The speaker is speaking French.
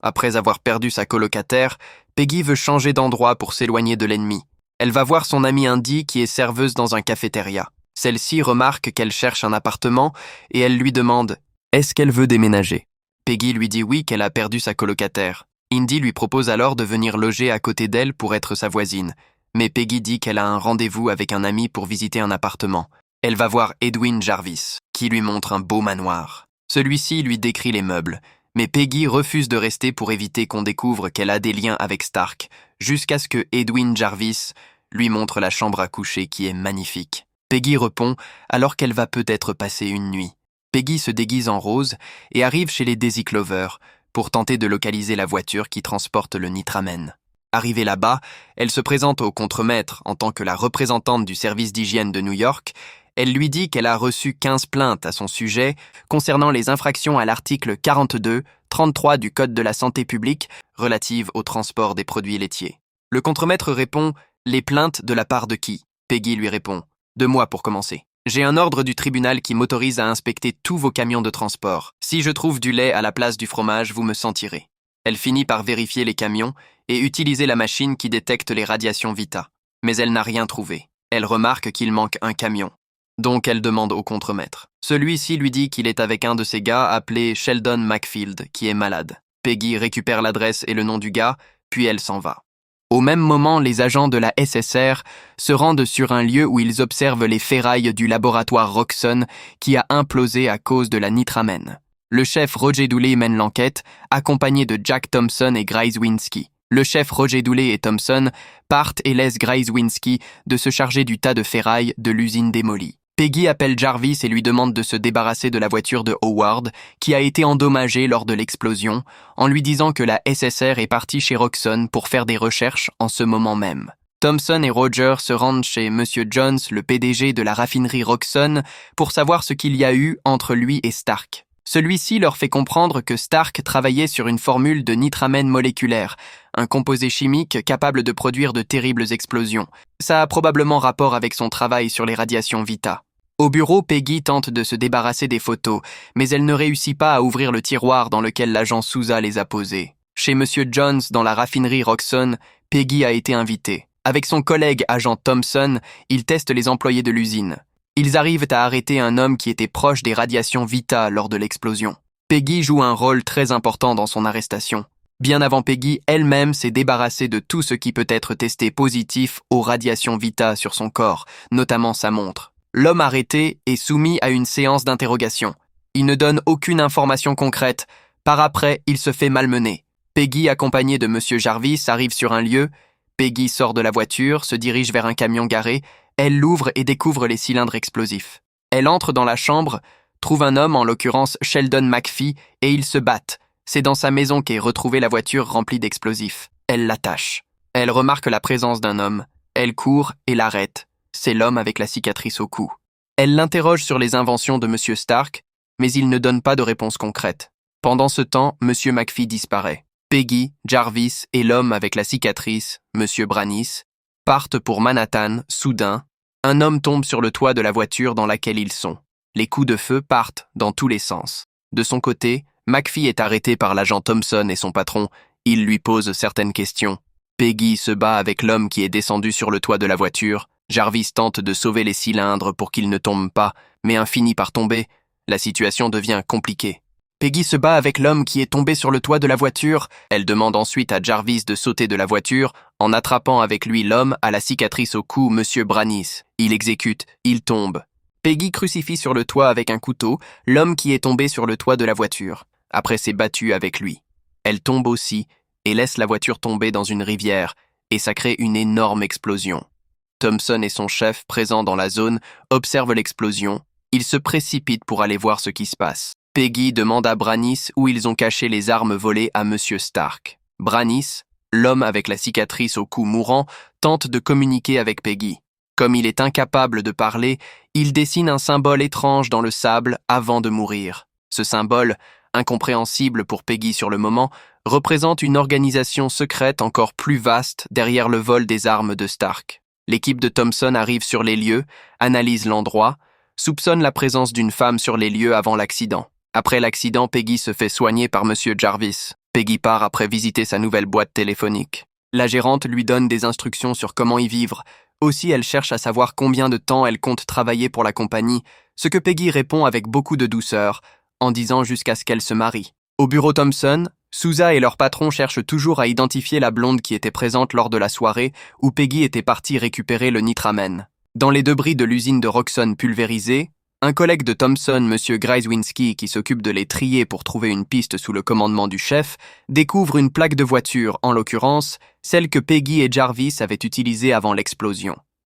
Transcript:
Après avoir perdu sa colocataire, Peggy veut changer d'endroit pour s'éloigner de l'ennemi. Elle va voir son amie Indy qui est serveuse dans un cafétéria. Celle-ci remarque qu'elle cherche un appartement et elle lui demande « Est-ce qu'elle veut déménager ?» Peggy lui dit oui, qu'elle a perdu sa colocataire. Indy lui propose alors de venir loger à côté d'elle pour être sa voisine. Mais Peggy dit qu'elle a un rendez-vous avec un ami pour visiter un appartement. Elle va voir Edwin Jarvis, qui lui montre un beau manoir. Celui-ci lui décrit les meubles, mais Peggy refuse de rester pour éviter qu'on découvre qu'elle a des liens avec Stark, jusqu'à ce que Edwin Jarvis lui montre la chambre à coucher qui est magnifique. Peggy répond alors qu'elle va peut-être passer une nuit. Peggy se déguise en rose et arrive chez les Daisy Clover pour tenter de localiser la voiture qui transporte le Nitramen. Arrivée là-bas, elle se présente au contremaître en tant que la représentante du service d'hygiène de New York. Elle lui dit qu'elle a reçu 15 plaintes à son sujet concernant les infractions à l'article 42-33 du Code de la santé publique relative au transport des produits laitiers. Le contremaître répond « Les plaintes de la part de qui ?» Peggy lui répond « De moi pour commencer. J'ai un ordre du tribunal qui m'autorise à inspecter tous vos camions de transport. Si je trouve du lait à la place du fromage, vous me sentirez. » Elle finit par vérifier les camions et utiliser la machine qui détecte les radiations Vita. Mais elle n'a rien trouvé. Elle remarque qu'il manque un camion. Donc elle demande au contremaître. Celui-ci lui dit qu'il est avec un de ses gars appelé Sheldon McField, qui est malade. Peggy récupère l'adresse et le nom du gars, puis elle s'en va. Au même moment, les agents de la SSR se rendent sur un lieu où ils observent les ferrailles du laboratoire Roxxon qui a implosé à cause de la Nitramen. Le chef Roger Dooley mène l'enquête, accompagné de Jack Thompson et Grace Winsky. Le chef Roger Dooley et Thompson partent et laissent Grace Winsky de se charger du tas de ferrailles de l'usine démolie. Peggy appelle Jarvis et lui demande de se débarrasser de la voiture de Howard, qui a été endommagée lors de l'explosion, en lui disant que la SSR est partie chez Roxxon pour faire des recherches en ce moment même. Thompson et Roger se rendent chez Monsieur Jones, le PDG de la raffinerie Roxxon, pour savoir ce qu'il y a eu entre lui et Stark. Celui-ci leur fait comprendre que Stark travaillait sur une formule de Nitramen moléculaire, un composé chimique capable de produire de terribles explosions. Ça a probablement rapport avec son travail sur les radiations Vita. Au bureau, Peggy tente de se débarrasser des photos, mais elle ne réussit pas à ouvrir le tiroir dans lequel l'agent Souza les a posées. Chez Monsieur Jones, dans la raffinerie Roxxon, Peggy a été invitée. Avec son collègue agent Thompson, il teste les employés de l'usine. Ils arrivent à arrêter un homme qui était proche des radiations Vita lors de l'explosion. Peggy joue un rôle très important dans son arrestation. Bien avant Peggy, elle-même s'est débarrassée de tout ce qui peut être testé positif aux radiations Vita sur son corps, notamment sa montre. L'homme arrêté est soumis à une séance d'interrogation. Il ne donne aucune information concrète. Par après, il se fait malmener. Peggy, accompagnée de Monsieur Jarvis, arrive sur un lieu. Peggy sort de la voiture, se dirige vers un camion garé. Elle l'ouvre et découvre les cylindres explosifs. Elle entre dans la chambre, trouve un homme, en l'occurrence Sheldon McPhee, et ils se battent. C'est dans sa maison qu'est retrouvée la voiture remplie d'explosifs. Elle l'attache. Elle remarque la présence d'un homme. Elle court et l'arrête. C'est l'homme avec la cicatrice au cou. Elle l'interroge sur les inventions de Monsieur Stark, mais il ne donne pas de réponse concrète. Pendant ce temps, Monsieur McPhee disparaît. Peggy, Jarvis et l'homme avec la cicatrice, Monsieur Branis, partent pour Manhattan. Soudain, un homme tombe sur le toit de la voiture dans laquelle ils sont. Les coups de feu partent dans tous les sens. De son côté, McPhee est arrêté par l'agent Thompson et son patron. Il lui pose certaines questions. Peggy se bat avec l'homme qui est descendu sur le toit de la voiture. Jarvis tente de sauver les cylindres pour qu'ils ne tombent pas, mais un finit par tomber. La situation devient compliquée. Peggy se bat avec l'homme qui est tombé sur le toit de la voiture. Elle demande ensuite à Jarvis de sauter de la voiture en attrapant avec lui l'homme à la cicatrice au cou, Monsieur Branis. Il exécute, il tombe. Peggy crucifie sur le toit avec un couteau l'homme qui est tombé sur le toit de la voiture. Après s'est battue avec lui. Elle tombe aussi et laisse la voiture tomber dans une rivière et ça crée une énorme explosion. Thompson et son chef, présents dans la zone, observent l'explosion. Ils se précipitent pour aller voir ce qui se passe. Peggy demande à Branis où ils ont caché les armes volées à Monsieur Stark. Branis, l'homme avec la cicatrice au cou mourant, tente de communiquer avec Peggy. Comme il est incapable de parler, il dessine un symbole étrange dans le sable avant de mourir. Ce symbole, incompréhensible pour Peggy sur le moment, représente une organisation secrète encore plus vaste derrière le vol des armes de Stark. L'équipe de Thompson arrive sur les lieux, analyse l'endroit, soupçonne la présence d'une femme sur les lieux avant l'accident. Après l'accident, Peggy se fait soigner par Monsieur Jarvis. Peggy part après visiter sa nouvelle boîte téléphonique. La gérante lui donne des instructions sur comment y vivre. Aussi, elle cherche à savoir combien de temps elle compte travailler pour la compagnie, ce que Peggy répond avec beaucoup de douceur, en disant jusqu'à ce qu'elle se marie. Au bureau Thompson, Sousa et leur patron cherchent toujours à identifier la blonde qui était présente lors de la soirée où Peggy était partie récupérer le nitramène. Dans les débris de l'usine de Roxxon pulvérisée, un collègue de Thompson, M. Greiswinski, qui s'occupe de les trier pour trouver une piste sous le commandement du chef, découvre une plaque de voiture, en l'occurrence, celle que Peggy et Jarvis avaient utilisée avant l'explosion.